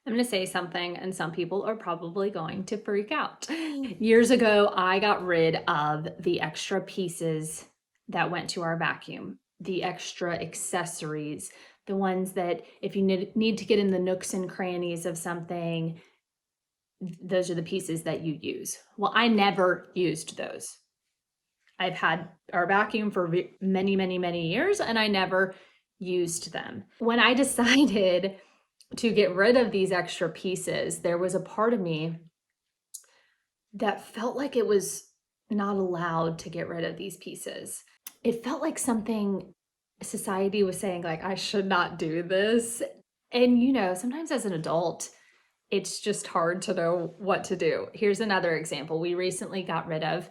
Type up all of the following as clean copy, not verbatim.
I'm going to say something, and some people are probably going to freak out. Years ago, I got rid of the extra pieces that went to our vacuum, the extra accessories, the ones that if you need to get in the nooks and crannies of something, those are the pieces that you use. Well, I never used those. I've had our vacuum for many, many, many years, and I never used them. When I decided to get rid of these extra pieces, there was a part of me that felt like it was not allowed to get rid of these pieces. It felt like something society was saying, like, I should not do this. And, sometimes as an adult, it's just hard to know what to do. Here's another example. We recently got rid of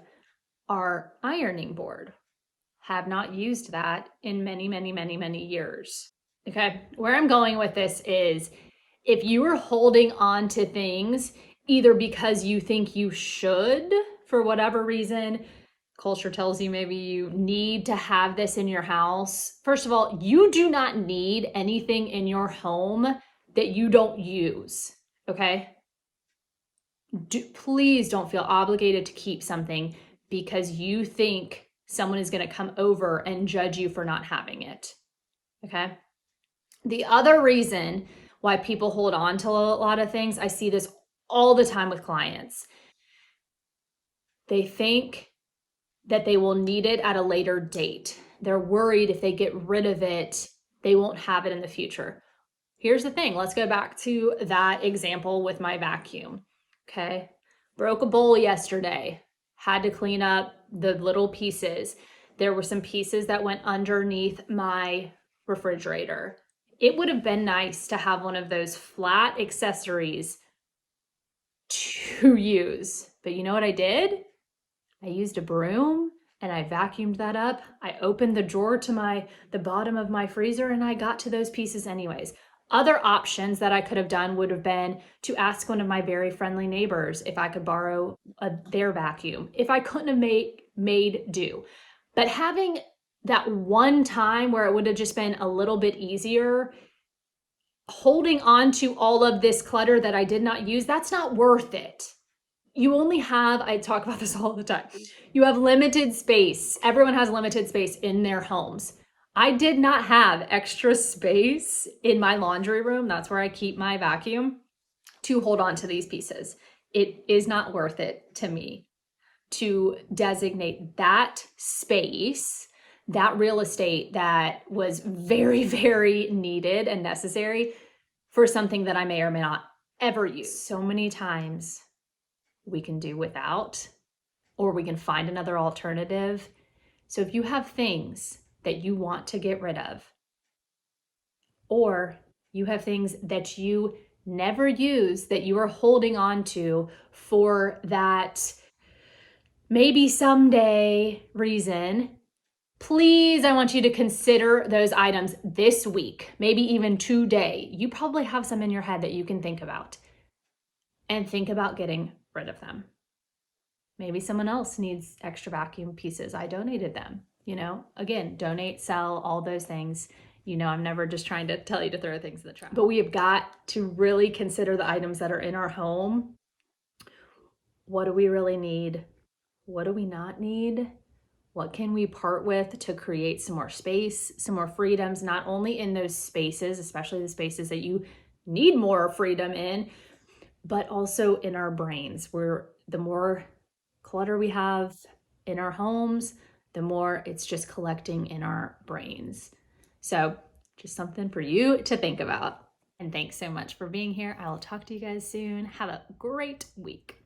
our ironing board. Have not used that in many, many, many, many years. Okay, where I'm going with this is if you are holding on to things either because you think you should for whatever reason, culture tells you maybe you need to have this in your house. First of all, you do not need anything in your home that you don't use, okay? Please don't feel obligated to keep something because you think someone is going to come over and judge you for not having it, okay? The other reason why people hold on to a lot of things, I see this all the time with clients. They think that they will need it at a later date. They're worried if they get rid of it, they won't have it in the future. Here's the thing. Let's go back to that example with my vacuum. Okay. Broke a bowl yesterday. Had to clean up the little pieces. There were some pieces that went underneath my refrigerator. It would have been nice to have one of those flat accessories to use. But you know what I did? I used a broom and I vacuumed that up. I opened the drawer to the bottom of my freezer and I got to those pieces anyways. Other options that I could have done would have been to ask one of my very friendly neighbors if I could borrow their vacuum, if I couldn't have made do. But having that one time where it would have just been a little bit easier, holding on to all of this clutter that I did not use, that's not worth it. You only have, I talk about this all the time, you have limited space. Everyone has limited space in their homes. I did not have extra space in my laundry room. That's where I keep my vacuum to hold on to these pieces. It is not worth it to me to designate that space, that real estate that was very, very needed and necessary for something that I may or may not ever use. So many times we can do without, or we can find another alternative. So if you have things that you want to get rid of, or you have things that you never use that you are holding on to for that maybe someday reason, please, I want you to consider those items this week, maybe even today. You probably have some in your head that you can think about, and think about getting rid of them. Maybe someone else needs extra vacuum pieces. I donated them. Again, donate, sell, all those things. I'm never just trying to tell you to throw things in the trash. But we have got to really consider the items that are in our home. What do we really need? What do we not need? What can we part with to create some more space, some more freedoms, not only in those spaces, especially the spaces that you need more freedom in, but also in our brains, where the more clutter we have in our homes, the more it's just collecting in our brains. So just something for you to think about. And thanks so much for being here. I will talk to you guys soon. Have a great week.